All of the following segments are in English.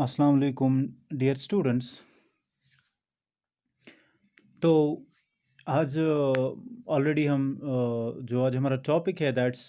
अस्सलाम वालेकुम dear students. तो आज ऑलरेडी हम जो आज हमारा टॉपिक है दैट्स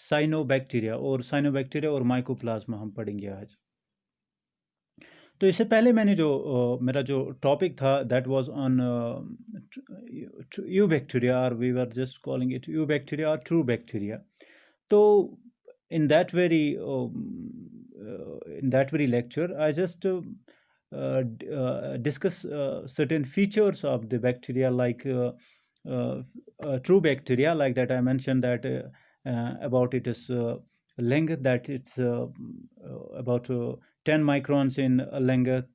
साइनोबैक्टीरिया और माइकोप्लाज्मा हम पढ़ेंगे आज। तो इससे पहले मैंने जो मेरा जो टॉपिक था that was on eubacteria, और we were just calling it eubacteria और ट्रू बैक्टीरिया। तो in that very lecture I just discuss certain features of the bacteria, like true bacteria, like that I mentioned that about its length, that it's about 10 microns in length,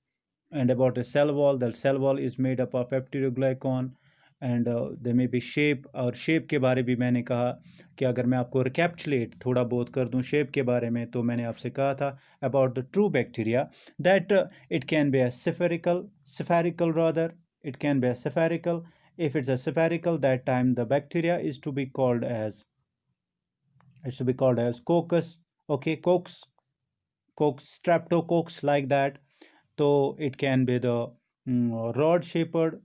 and about a cell wall, that cell wall is made up of peptidoglycan, and they may be shape. और shape के बारे भी मैंने कहा कि अगर मैं आपको रिकैप्चुलेट थोड़ा बहुत कर दूं शेप के बारे में, तो मैंने आपसे कहा था about the true bacteria that it can be a spherical rather, it can be a spherical. If it's a spherical, that time the bacteria is to be called as, it's to be called as coccus. Okay, coccus streptococcus, like that. So it can be the rod shaped,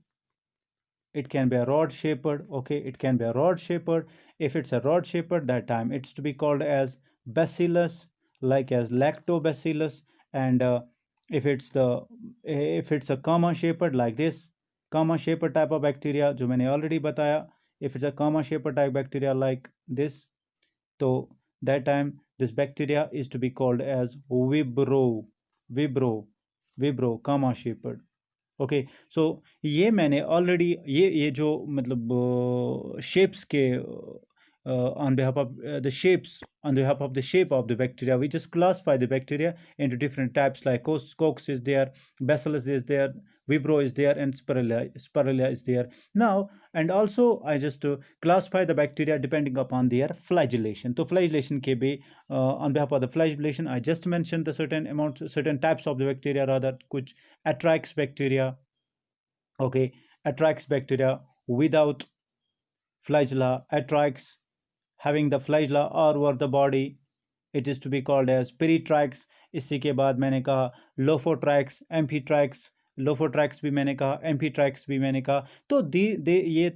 it can be a rod shaped. Okay, it can be a rod shaped. If it's a rod shaped, that time it's to be called as bacillus, like as lactobacillus. And if it's a comma shaped, like this comma shaped type of bacteria जो मैंने already बताया, if it's a comma shaped type bacteria like this, so that time this bacteria is to be called as vibro comma shaped. Okay, so ये मैंने already ये जो मतलब shapes के on behalf of the shapes, on behalf of the shape of the bacteria, we just classify the bacteria into different types, like coccus is there, bacillus is there, vibro is there, and spirilla is there now. And also I just classify the bacteria depending upon their flagellation. So flagellation ke bhi on behalf of the flagellation I just mentioned the certain amount, certain types of the bacteria, rather kuch Atrax bacteria. Okay, Atrax bacteria without flagella, Atrax having the flagella all over the body, it is to be called as Peritrax. इसी के बाद मैंने कहा Lophotrax, Amphitrax, Lophotrax भी मैंने कहा, Amphitrax भी मैंने कहा। तो दे ये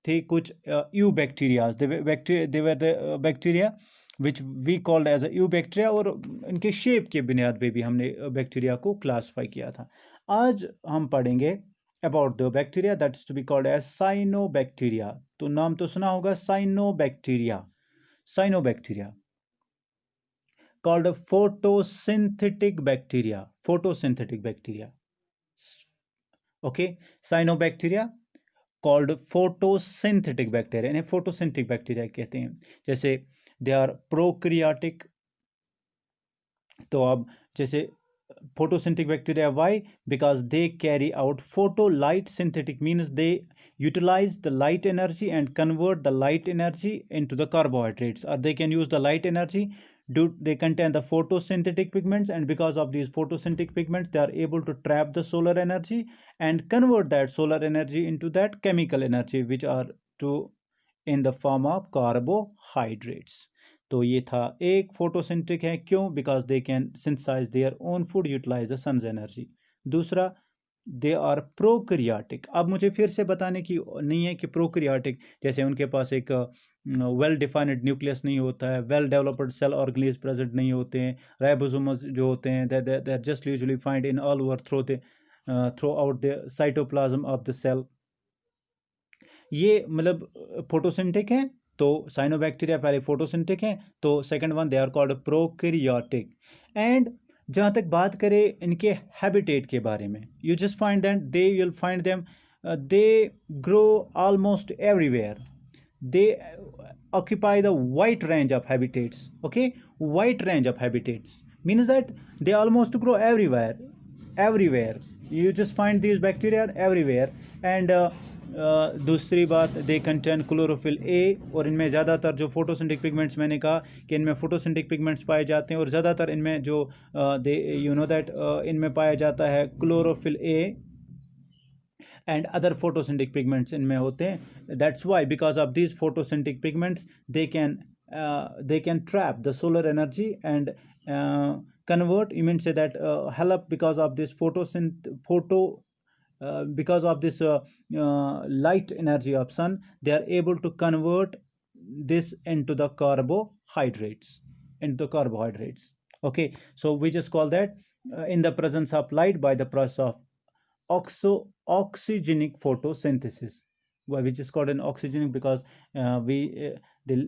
थे कुछ eubacterias, they were the bacteria which we called as a eubacteria, और इनके शेप के बुनियाद पे भी हमने बैक्टीरिया को क्लासिफाई किया था। आज हम पढ़ेंगे about the bacteria that is to be called as cyanobacteria। तो नाम तो सुना होगा cyanobacteria, cyanobacteria called a photosynthetic bacteria, photosynthetic bacteria. Okay, cyanobacteria called photosynthetic bacteria, इन्हें photosynthetic bacteria कहते हैं। जैसे they are prokaryotic, तो अब जैसे photosynthetic bacteria, why? Because they carry out photolight synthetic, means they utilize the light energy and convert the light energy into the carbohydrates, or they can use the light energy. They contain the photosynthetic pigments, and because of these photosynthetic pigments they are able to trap the solar energy and convert that solar energy into that chemical energy, which are to in the form of carbohydrates. तो ये था एक, photosynthetic है क्यों? Because they can synthesize their own food, utilize the sun's energy. दूसरा, they are prokaryotic. अब मुझे फिर से बताने की नहीं है कि प्रोकैरियोटिक जैसे उनके पास एक वेल डिफाइंड न्यूक्लियस नहीं होता है, well developed cell organelles present नहीं होते हैं, राइबोसोम्स जो होते हैं they are just usually find in all over throughout the cytoplasm of the cell. ये मतलब फोटोसिंथेटिक है, तो साइनोबैक्टीरिया पहले फोटोसिंथेटिक है, तो second one they are called prokaryotic. And जहाँ तक बात करें इनके हैबिटेट के बारे में, you just find that they will find them they grow almost everywhere, they occupy the wide range of habitats. Okay, wide range of habitats means that they almost grow everywhere. You just find these bacteria everywhere. And दूसरी बात, they contain chlorophyll A, और इनमें ज़्यादातर जो photosynthetic pigments, मैंने कहा कि इनमें फोटोसिंथेटिक पिगमेंट्स पाए जाते हैं, और ज़्यादातर इनमें जो दे यू नो दैट इनमें पाया जाता है chlorophyll A and other photosynthetic pigments इनमें होते हैं। That's why because of these photosynthetic pigments they can trap the solar energy and convert, you mean say that help because of this because of this light energy of sun, they are able to convert this into carbohydrates. Okay, so we just call that in the presence of light by the process of oxygenic photosynthesis. Why which is called an oxygenic? Because we they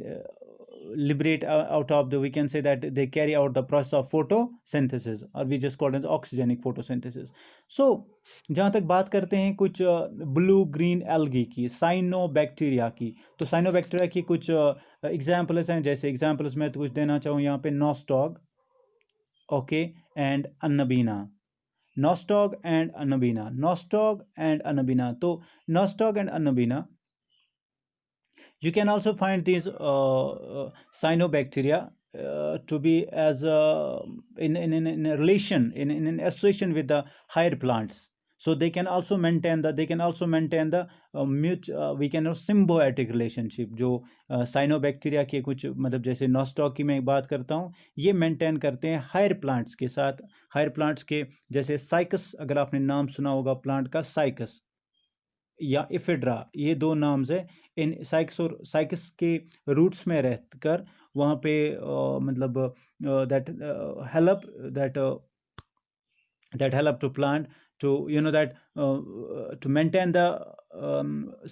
liberate out of the, we can say that they carry out the process of photosynthesis, or we just call it oxygenic photosynthesis. So जहाँ तक बात करते हैं कुछ blue green algae की, cyanobacteria की, तो cyanobacteria की कुछ एग्जाम्पल्स हैं, जैसे एग्जाम्पल्स मैं तो कुछ देना चाहूँ यहाँ पे, Nostoc, okay, and Anabaena, Nostoc and Annabina. Nostoc and Annabina. So Nostoc and Annabina. You can also find these cyanobacteria to be as in a relation, in an association with the higher plants. So they can also maintain the we can know symbiotic relationship. जो cyanobacteria के कुछ मतलब जैसे nostoc की मैं बात करता हूँ, ये मेंटेन करते हैं हायर प्लांट्स के साथ, हायर प्लांट्स के, जैसे साइकस, अगर आपने नाम सुना होगा प्लांट का, साइकस या इफेड्रा, ये दो नाम्स है। इन साइकस और साइकस के रूट्स में रहकर वहाँ पे मतलब that help that that help to plant to, you know, that to maintain the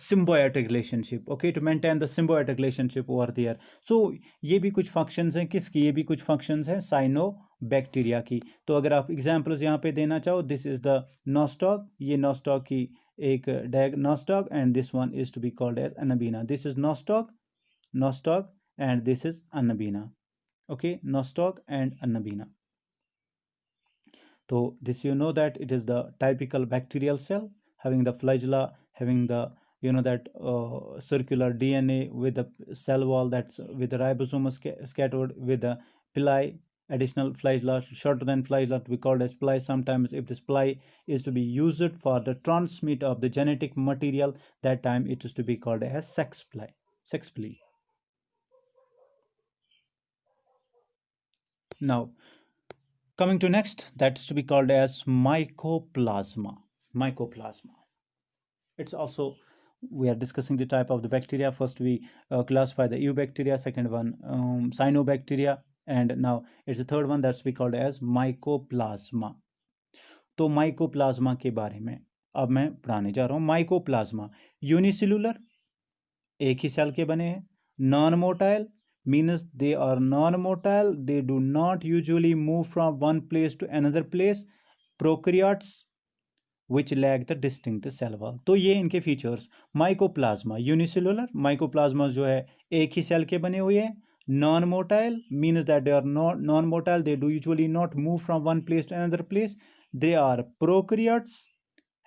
symbiotic relationship, okay, to maintain the symbiotic relationship over there. So ये भी कुछ functions हैं किसकी, ये भी कुछ functions हैं साइनोबैक्टीरिया की। तो अगर आप एग्जांपल्स यहाँ पे देना चाहो, दिस इज द नॉस्टॉक, ये नॉस्टॉक की एक diagnostic, and this one is to be called as Anabaena. This is Nostoc and this is Anabaena, okay, Nostoc and Anabaena. So this, you know, that it is the typical bacterial cell having the flagella, having the, you know, that circular DNA with the cell wall that's with the ribosome scattered with the pili, additional flagella shorter than flagella to be called as pili. Sometimes if this pili is to be used for the transmit of the genetic material, that time it is to be called as sex pili. Now coming to next, that's to be called as mycoplasma. It's also, we are discussing the type of the bacteria. First we classify the eubacteria, second one cyanobacteria, and now it's the third one that's to be called as mycoplasma. तो mycoplasma के बारे में अब मैं पढ़ाने जा रहा हूँ। माइकोप्लाज्मा यूनिसेलुलर, एक ही सेल के बने हैं, non motile means they are non-motile, they do not usually move from one place to another place, prokaryotes which lack the distinct cell wall। तो ये इनके फीचर्स। माइकोप्लाज्मा यूनिसेलुलर, माइकोप्लाज्मा जो है एक ही सेल के बने हुए हैं। Non motile means that they are not non-motile, they do usually not move from one place to another place। they are prokaryotes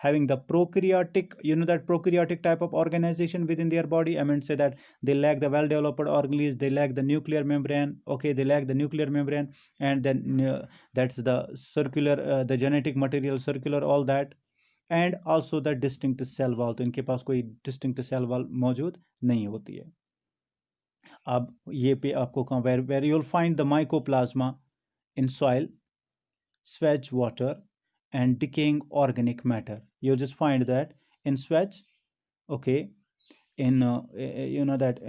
having the prokaryotic, you know, that prokaryotic type of organization within their body. I mean say that they lack the well developed organelles, they lack the nuclear membrane, okay, they lack the nuclear membrane, and then that's the circular the genetic material circular, all that, and also the distinct cell wall। तो इनके पास कोई distinct cell wall मौजूद नहीं होती है। अब ये पे आपको कहाँ, where you'll find the mycoplasma in soil, sewage water, and decaying organic matter। You just find that in sewage, okay, in you know that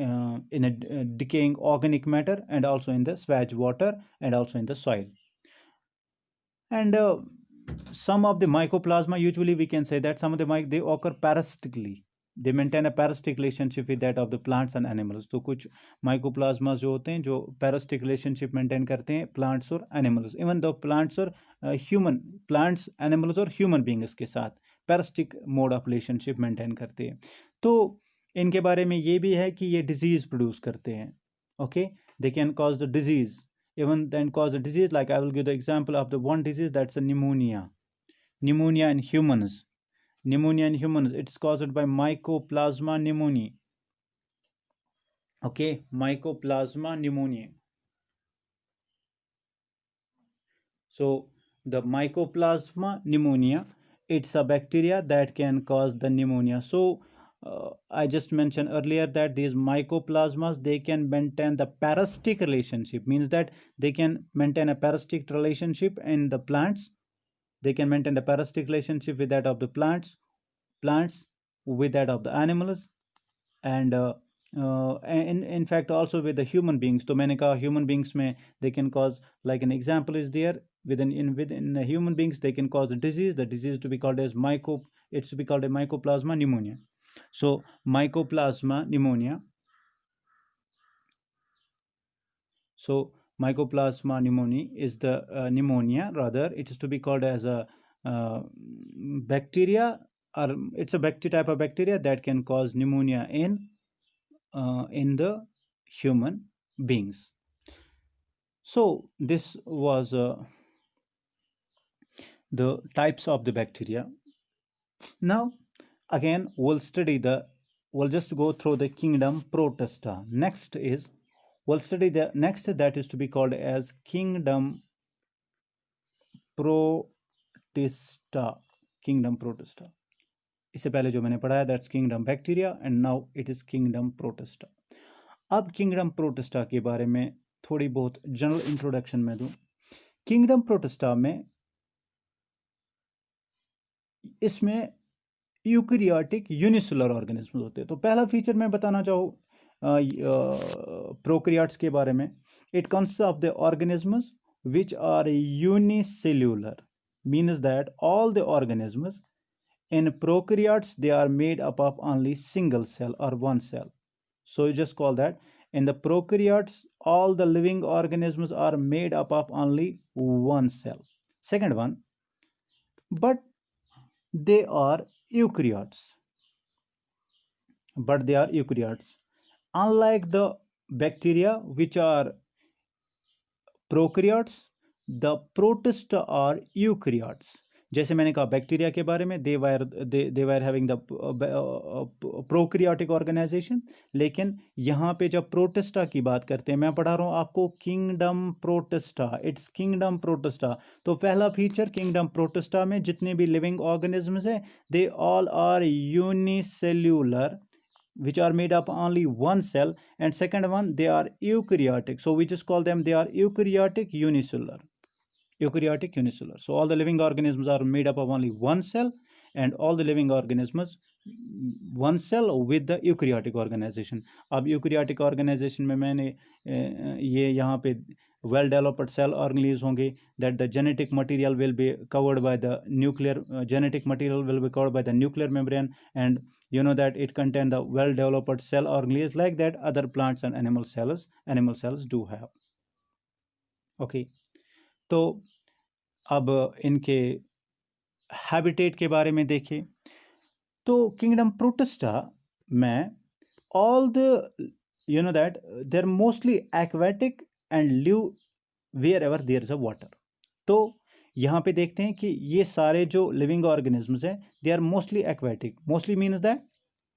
in a decaying organic matter, and also in the sewage water, and also in the soil. And some of the mycoplasma, usually we can say that some of the they occur parasitically, they maintain a parasitic relationship with that of the plants and animals। तो कुछ mycoplasma जो होते हैं जो parasitic relationship maintain करते हैं plants और animals, even though plants और plants, animals और human beings के साथ parasitic mode of relationship maintain करते हैं। तो इनके बारे में ये भी है कि ये disease produce करते हैं, okay, they can cause the disease, even then cause a disease, like I will give the example of the one disease, that's a pneumonia in humans. Pneumonia in humans, it's caused by mycoplasma pneumoniae, okay, mycoplasma pneumoniae। So the mycoplasma pneumonia, it's a bacteria that can cause the pneumonia। So I just mentioned earlier that these mycoplasmas, they can maintain the parasitic relationship, means that they can maintain a parasitic relationship in the plants. They can maintain the parasitic relationship with that of the plants with that of the animals, and in fact also with the human beings. तो मैंने कहा human beings में they can cause, like an example is there, within the human beings they can cause the disease to be called as it's to be called a mycoplasma pneumonia. So mycoplasma pneumonia, so mycoplasma pneumoniae is the pneumonia, rather it is to be called as a bacteria, or it's a type of bacteria that can cause pneumonia in the human beings. So this was the types of the bacteria. Now again we'll just go through the kingdom Protista. Next is we'll study the next, that is to be called as kingdom Protista. Kingdom Protista, इससे पहले जो मैंने पढ़ाया that's kingdom bacteria, and now it is kingdom protista. अब kingdom protista के बारे में थोड़ी बहुत जनरल इंट्रोडक्शन में दूं. किंगडम प्रोटिस्टा में इसमें यूकैरियोटिक यूनिसेलुलर ऑर्गेनिज्म होते हैं. तो पहला फीचर मैं बताना चाहूँ प्रोकैरियोट्स के बारे में. It consist of the organisms which are unicellular, means that all the organisms in prokaryotes, they are made up of only single cell or one cell. So you just call that in the prokaryotes all the living organisms are made up of only one cell. Second one, but they are eukaryotes. Unlike the bacteria which are prokaryotes, the protista are eukaryotes. जैसे मैंने कहा bacteria के बारे में, they were having the prokaryotic organization, लेकिन यहाँ पे जब प्रोटिस्टा की बात करते हैं, मैं पढ़ा रहा हूँ आपको kingdom protista, it's kingdom protista. तो पहला फीचर किंगडम प्रोटिस्टा में जितने भी लिविंग ऑर्गेनिजम्स हैं, they all are unicellular, which are made up only one cell, and second one, they are eukaryotic, so we just call them, they are eukaryotic unicellular. So all the living organisms are made up of only one cell, and all the living organisms one cell with the eukaryotic organization. अब eukaryotic organization में मैंने ये यहाँ पे well developed cell organelles होंगे, that the genetic material will be covered by the nuclear membrane, and you know that it contains the well developed cell organelles like that other plants and animal cells do have. Okay, तो अब इनके habitat के बारे में देखें तो kingdom protista में all the you know that they're mostly aquatic and live wherever there is a water. तो यहाँ पे देखते हैं कि ये सारे जो लिविंग ऑर्गेनिजम्स हैं they are mostly aquatic. Mostly means that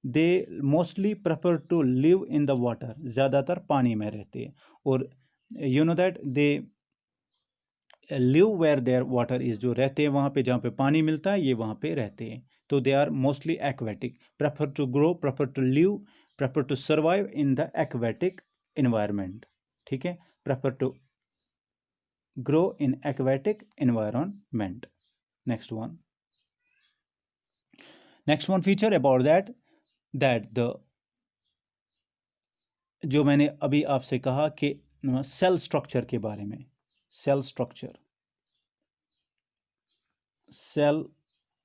they mostly prefer to live in the water, ज़्यादातर पानी में रहते हैं, और you know that they live where their water is, जो रहते हैं वहाँ पे जहाँ पे पानी मिलता है ये वहाँ पे रहते हैं. तो they are mostly aquatic, prefer to grow, prefer to live, prefer to survive in the aquatic environment. ठीक है, prefer to grow in aquatic environment. Next one feature about that the जो मैंने अभी आपसे कहा कि सेल स्ट्रक्चर के बारे में, सेल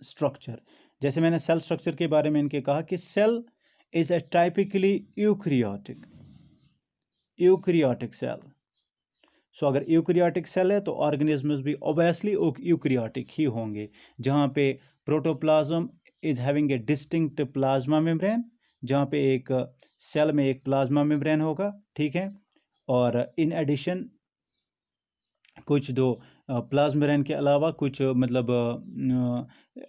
स्ट्रक्चर जैसे मैंने सेल स्ट्रक्चर के बारे में इनके कहा कि cell is a typically eukaryotic cell. So अगर यूकैरियोटिक सेल है तो ऑर्गेनिजम्स भी ऑब्वियसली यूकैरियोटिक ही होंगे, जहाँ पे protoplasm is having a distinct plasma membrane, जहाँ पे एक सेल में एक प्लाज्मा मेम्ब्रेन होगा. ठीक है, और इन एडिशन कुछ दो प्लाज्मा मेम्ब्रेन के अलावा कुछ मतलब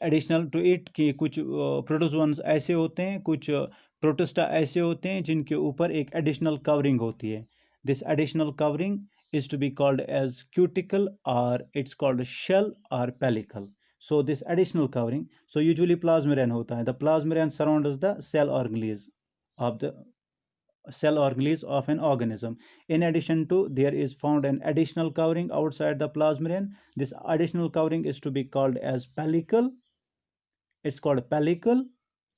एडिशनल टू इट के कुछ प्रोटोजोन्स ऐसे होते हैं, कुछ प्रोटिस्टा ऐसे होते हैं जिनके ऊपर एक एडिशनल कवरिंग होती है. This additional covering is to be called as cuticle, or it's called shell or pellicle. So this additional covering, so usually plasmid hota hai. The plasmid surrounds the cell organelles of the cell organelles of an organism. In addition to, there is found an additional covering outside the plasmid. This additional covering is to be called as pellicle. It's called pellicle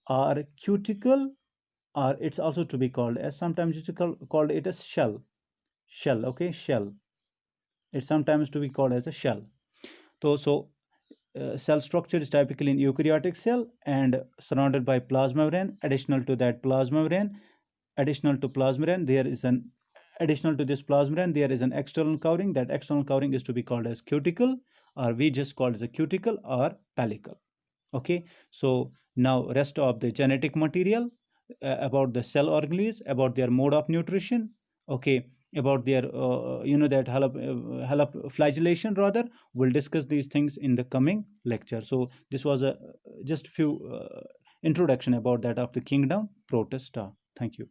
or cuticle, or it's also to be called as, sometimes it's called it as shell. Okay, shell. It's sometimes to be called as a shell. So cell structure is typically in eukaryotic cell and surrounded by plasma membrane. Additional to that plasma membrane, additional to plasma membrane, there is an additional to this plasma membrane, there is an external covering. That external covering is to be called as cuticle, or we just call it as a cuticle or pellicle. Okay, so now rest of the genetic material about the cell organelles, about their mode of nutrition. Okay, about their that flagellation rather. We'll discuss these things in the coming lecture. So this was a just few introduction about that of the kingdom Protista. Thank you.